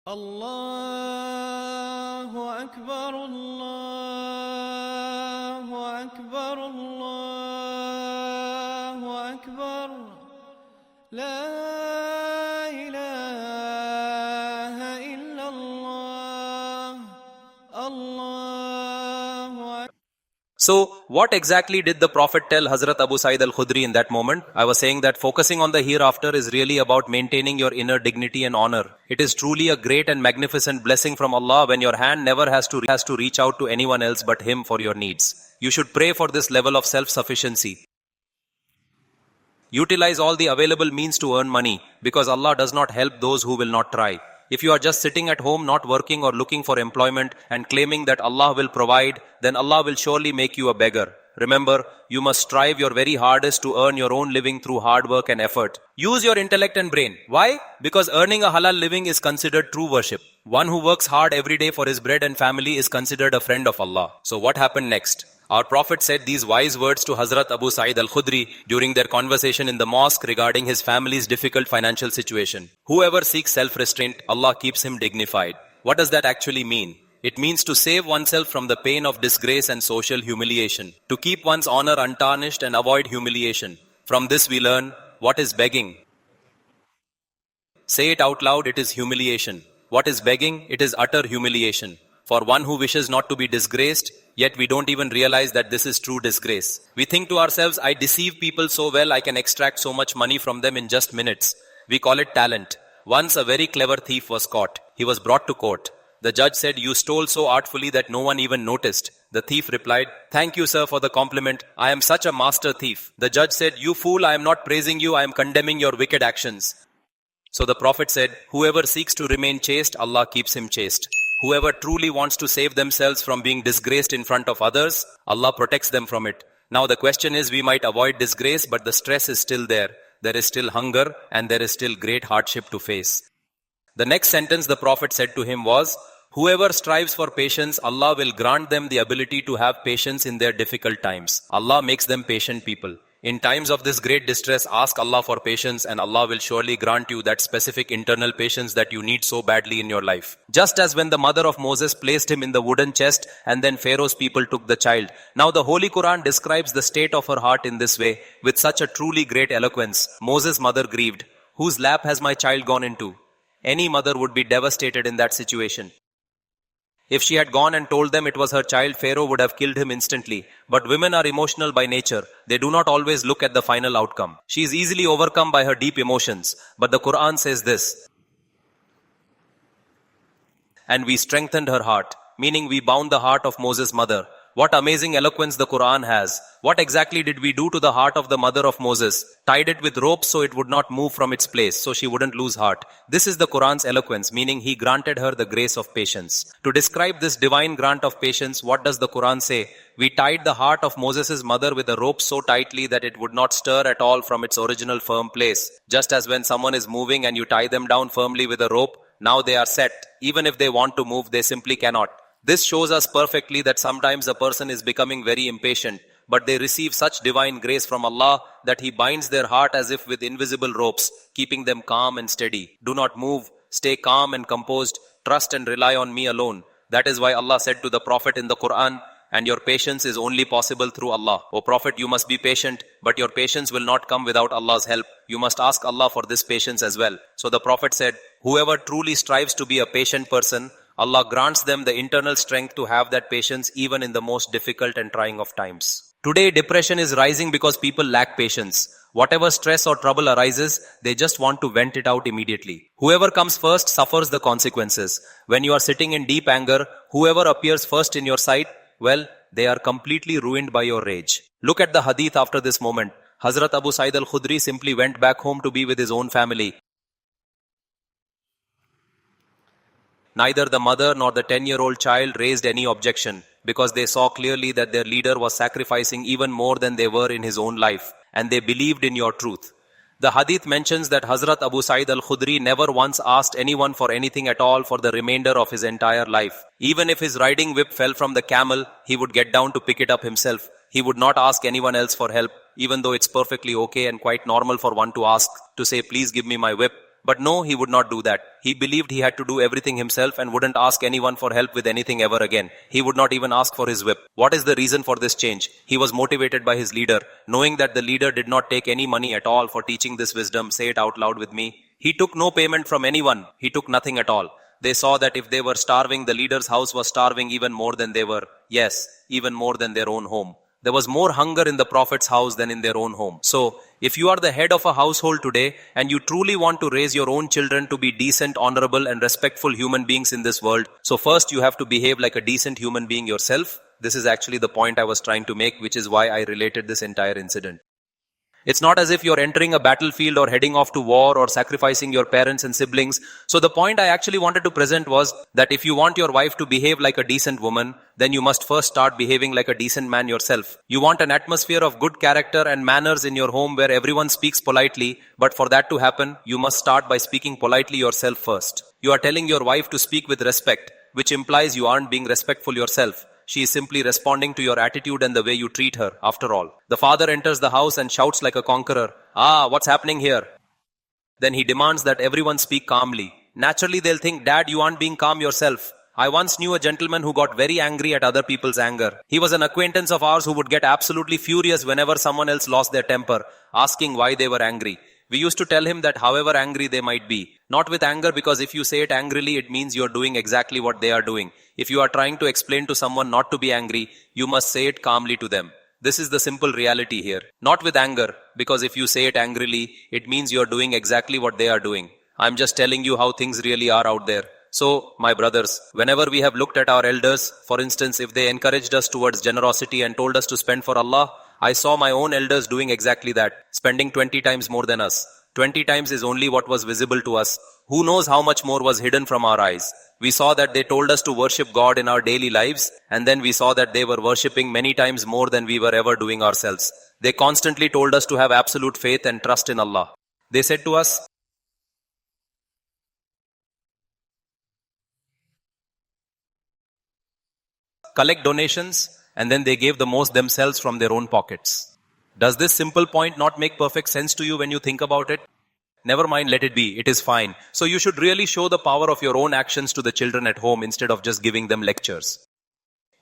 الله أكبر الله أكبر الله أكبر لا إله إلا الله الله أكبر. So, what exactly did the Prophet tell Hazrat Abu Sa'id al-Khudri in that moment? I was saying that focusing on the hereafter is really about maintaining your inner dignity and honor. It is truly a great and magnificent blessing from Allah when your hand never has to reach out to anyone else but Him for your needs. You should pray for this level of self-sufficiency. Utilize all the available means to earn money, because Allah does not help those who will not try. If you are just sitting at home not working or looking for employment and claiming that Allah will provide, then Allah will surely make you a beggar. Remember, you must strive your very hardest to earn your own living through hard work and effort. Use your intellect and brain. Why? Because earning a halal living is considered true worship. One who works hard every day for his bread and family is considered a friend of Allah. So what happened next? Our Prophet said these wise words to Hazrat Abu Sa'id al-Khudri during their conversation in the mosque regarding his family's difficult financial situation. Whoever seeks self-restraint, Allah keeps him dignified. What does that actually mean? It means to save oneself from the pain of disgrace and social humiliation, to keep one's honor untarnished and avoid humiliation. From this we learn, what is begging? Say it out loud, it is humiliation. What is begging? It is utter humiliation. For one who wishes not to be disgraced, yet we don't even realize that this is true disgrace. We think to ourselves, I deceive people so well I can extract so much money from them in just minutes. We call it talent. Once a very clever thief was caught. He was brought to court. The judge said, you stole so artfully that no one even noticed. The thief replied, thank you, sir, for the compliment. I am such a master thief. The judge said, you fool, I am not praising you, I am condemning your wicked actions. So the Prophet said, whoever seeks to remain chaste, Allah keeps him chaste. Whoever truly wants to save themselves from being disgraced in front of others, Allah protects them from it. Now the question is, we might avoid disgrace, but the stress is still there. There is still hunger and there is still great hardship to face. The next sentence the Prophet said to him was, whoever strives for patience, Allah will grant them the ability to have patience in their difficult times. Allah makes them patient people. In times of this great distress, ask Allah for patience and Allah will surely grant you that specific internal patience that you need so badly in your life. Just as when the mother of Moses placed him in the wooden chest and then Pharaoh's people took the child. Now the Holy Quran describes the state of her heart in this way with such a truly great eloquence. Moses' mother grieved. Whose lap has my child gone into? Any mother would be devastated in that situation. If she had gone and told them it was her child, Pharaoh would have killed him instantly. But women are emotional by nature. They do not always look at the final outcome. She is easily overcome by her deep emotions. But the Quran says this, and we strengthened her heart, meaning we bound the heart of Moses' mother. What amazing eloquence the Quran has. What exactly did we do to the heart of the mother of Moses? Tied it with ropes so it would not move from its place, so she wouldn't lose heart. This is the Quran's eloquence, meaning He granted her the grace of patience. To describe this divine grant of patience, what does the Quran say? We tied the heart of Moses' mother with a rope so tightly that it would not stir at all from its original firm place. Just as when someone is moving and you tie them down firmly with a rope, now they are set. Even if they want to move, they simply cannot. This shows us perfectly that sometimes a person is becoming very impatient, but they receive such divine grace from Allah that He binds their heart as if with invisible ropes, keeping them calm and steady. Do not move, stay calm and composed, trust and rely on me alone. That is why Allah said to the Prophet in the Quran, and your patience is only possible through Allah. O Prophet, you must be patient, but your patience will not come without Allah's help. You must ask Allah for this patience as well. So the Prophet said, whoever truly strives to be a patient person, Allah grants them the internal strength to have that patience even in the most difficult and trying of times. Today, depression is rising because people lack patience. Whatever stress or trouble arises, they just want to vent it out immediately. Whoever comes first suffers the consequences. When you are sitting in deep anger, whoever appears first in your sight, well, they are completely ruined by your rage. Look at the hadith after this moment. Hazrat Abu Sa'id al-Khudri simply went back home to be with his own family. Neither the mother nor the 10-year-old child raised any objection because they saw clearly that their leader was sacrificing even more than they were in his own life, and they believed in your truth. The hadith mentions that Hazrat Abu Sa'id al-Khudri never once asked anyone for anything at all for the remainder of his entire life. Even if his riding whip fell from the camel, he would get down to pick it up himself. He would not ask anyone else for help, even though it's perfectly okay and quite normal for one to ask, to say, please give me my whip. But no, he would not do that. He believed he had to do everything himself and wouldn't ask anyone for help with anything ever again. He would not even ask for his whip. What is the reason for this change? He was motivated by his leader, knowing that the leader did not take any money at all for teaching this wisdom. Say it out loud with me. He took no payment from anyone. He took nothing at all. They saw that if they were starving, the leader's house was starving even more than they were. Yes, even more than their own home. There was more hunger in the Prophet's house than in their own home. So, if you are the head of a household today and you truly want to raise your own children to be decent, honorable and respectful human beings in this world, so first you have to behave like a decent human being yourself. This is actually the point I was trying to make, which is why I related this entire incident. It's not as if you're entering a battlefield or heading off to war or sacrificing your parents and siblings. So the point I actually wanted to present was that if you want your wife to behave like a decent woman, then you must first start behaving like a decent man yourself. You want an atmosphere of good character and manners in your home where everyone speaks politely, but for that to happen, you must start by speaking politely yourself first. You are telling your wife to speak with respect, which implies you aren't being respectful yourself. She is simply responding to your attitude and the way you treat her, after all. The father enters the house and shouts like a conqueror, "Ah, what's happening here?" Then he demands that everyone speak calmly. Naturally, they'll think, "Dad, you aren't being calm yourself." I once knew a gentleman who got very angry at other people's anger. He was an acquaintance of ours who would get absolutely furious whenever someone else lost their temper, asking why they were angry. We used to tell him that however angry they might be, not with anger, because if you say it angrily, it means you're doing exactly what they are doing. If you are trying to explain to someone not to be angry, you must say it calmly to them. This is the simple reality here. Not with anger, because if you say it angrily, it means you're doing exactly what they are doing. I'm just telling you how things really are out there. So, my brothers, whenever we have looked at our elders, for instance, if they encouraged us towards generosity and told us to spend for Allah, I saw my own elders doing exactly that, spending 20 times more than us. 20 times is only what was visible to us. Who knows how much more was hidden from our eyes? We saw that they told us to worship God in our daily lives, and then we saw that they were worshipping many times more than we were ever doing ourselves. They constantly told us to have absolute faith and trust in Allah. They said to us, collect donations, and then they gave the most themselves from their own pockets. Does this simple point not make perfect sense to you when you think about it? Never mind, let it be. It is fine. So you should really show the power of your own actions to the children at home instead of just giving them lectures.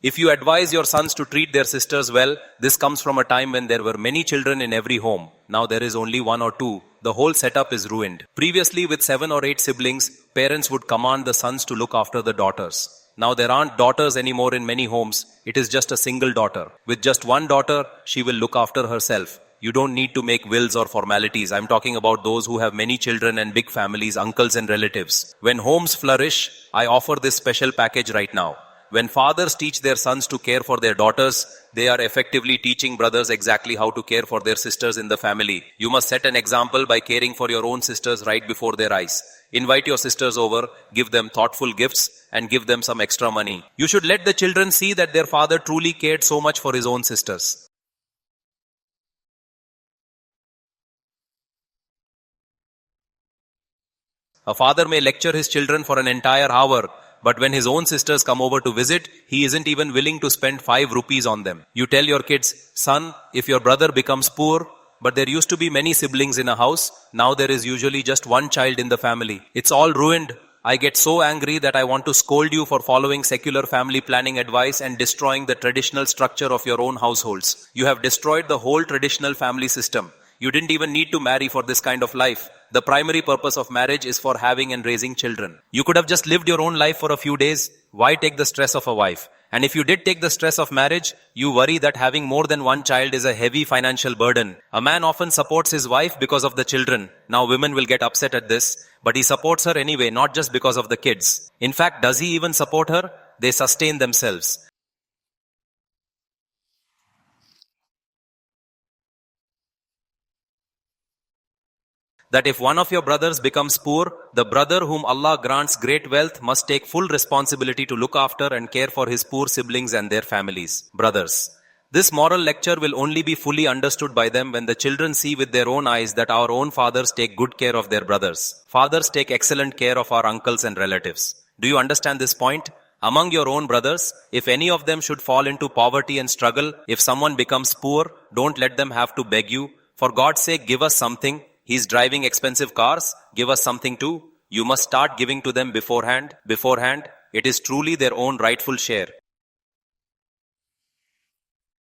If you advise your sons to treat their sisters well, this comes from a time when there were many children in every home. Now there is only 1 or 2. The whole setup is ruined. Previously, with 7 or 8 siblings, parents would command the sons to look after the daughters. Now there aren't daughters anymore in many homes. It is just a single daughter. With just one daughter, she will look after herself. You don't need to make wills or formalities. I'm talking about those who have many children and big families, uncles and relatives. When homes flourish, I offer this special package right now. When fathers teach their sons to care for their daughters, they are effectively teaching brothers exactly how to care for their sisters in the family. You must set an example by caring for your own sisters right before their eyes. Invite your sisters over, give them thoughtful gifts, and give them some extra money. You should let the children see that their father truly cared so much for his own sisters. A father may lecture his children for an entire hour, but when his own sisters come over to visit, he isn't even willing to spend 5 rupees on them. You tell your kids, "Son, if your brother becomes poor, but there used to be many siblings in a house, now there is usually just one child in the family. It's all ruined. I get so angry that I want to scold you for following secular family planning advice and destroying the traditional structure of your own households. You have destroyed the whole traditional family system. You didn't even need to marry for this kind of life. The primary purpose of marriage is for having and raising children. You could have just lived your own life for a few days. Why take the stress of a wife? And if you did take the stress of marriage, you worry that having more than one child is a heavy financial burden. A man often supports his wife because of the children. Now women will get upset at this, but he supports her anyway, not just because of the kids. In fact, does he even support her? They sustain themselves. That if one of your brothers becomes poor, the brother whom Allah grants great wealth must take full responsibility to look after and care for his poor siblings and their families. Brothers. This moral lecture will only be fully understood by them when the children see with their own eyes that our own fathers take good care of their brothers. Fathers take excellent care of our uncles and relatives. Do you understand this point? Among your own brothers, if any of them should fall into poverty and struggle, if someone becomes poor, don't let them have to beg you. For God's sake, give us something. He's driving expensive cars, give us something too. You must start giving to them beforehand. It is truly their own rightful share.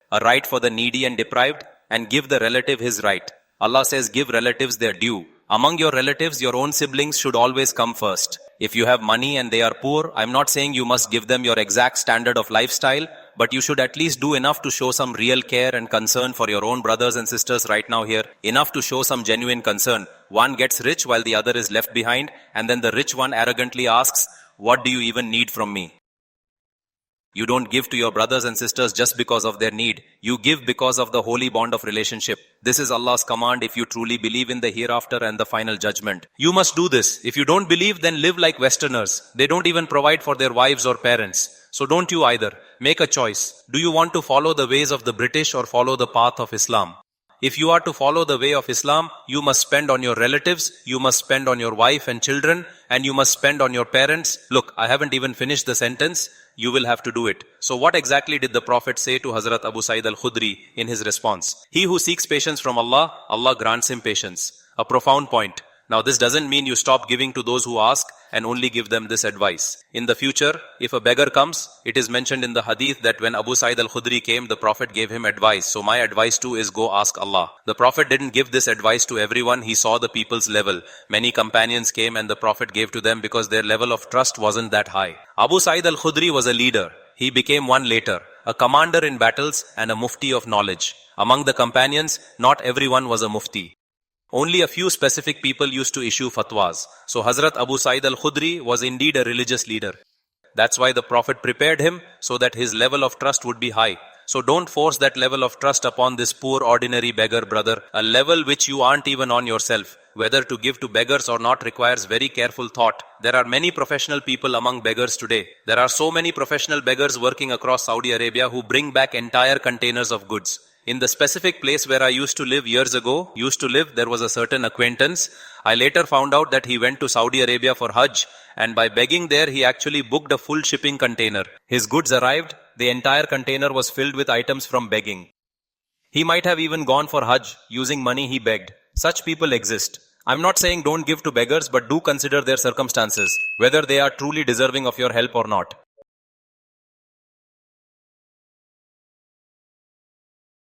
A right for the needy and deprived, and give the relative his right. Allah says give relatives their due. Among your relatives, your own siblings should always come first. If you have money and they are poor, I'm not saying you must give them your exact standard of lifestyle, but you should at least do enough to show some real care and concern for your own brothers and sisters right now here. Enough to show some genuine concern. One gets rich while the other is left behind, and then the rich one arrogantly asks, "What do you even need from me?" You don't give to your brothers and sisters just because of their need. You give because of the holy bond of relationship. This is Allah's command if you truly believe in the hereafter and the final judgment. You must do this. If you don't believe, then live like Westerners. They don't even provide for their wives or parents. So don't you either. Make a choice. Do you want to follow the ways of the British or follow the path of Islam? If you are to follow the way of Islam, you must spend on your relatives, you must spend on your wife and children, and you must spend on your parents. Look, I haven't even finished the sentence. You will have to do it. So what exactly did the Prophet say to Hazrat Abu Sa'id al-Khudri in his response? He who seeks patience from Allah, Allah grants him patience. A profound point. Now this doesn't mean you stop giving to those who ask and only give them this advice. In the future, if a beggar comes, it is mentioned in the hadith that when Abu Sa'id al-Khudri came, the Prophet gave him advice. So my advice too is go ask Allah. The Prophet didn't give this advice to everyone. He saw the people's level. Many companions came and the Prophet gave to them because their level of trust wasn't that high. Abu Sa'id al-Khudri was a leader. He became one later, a commander in battles and a mufti of knowledge. Among the companions, not everyone was a mufti. Only a few specific people used to issue fatwas. So Hazrat Abu Sa'id al-Khudri was indeed a religious leader. That's why the Prophet prepared him so that his level of trust would be high. So don't force that level of trust upon this poor ordinary beggar brother, a level which you aren't even on yourself. Whether to give to beggars or not requires very careful thought. There are many professional people among beggars today. There are so many professional beggars working across Saudi Arabia who bring back entire containers of goods. In the specific place where I used to live years ago, there was a certain acquaintance. I later found out that he went to Saudi Arabia for Hajj, and by begging there, he actually booked a full shipping container. His goods arrived, the entire container was filled with items from begging. He might have even gone for Hajj, using money he begged. Such people exist. I'm not saying don't give to beggars, but do consider their circumstances, whether they are truly deserving of your help or not.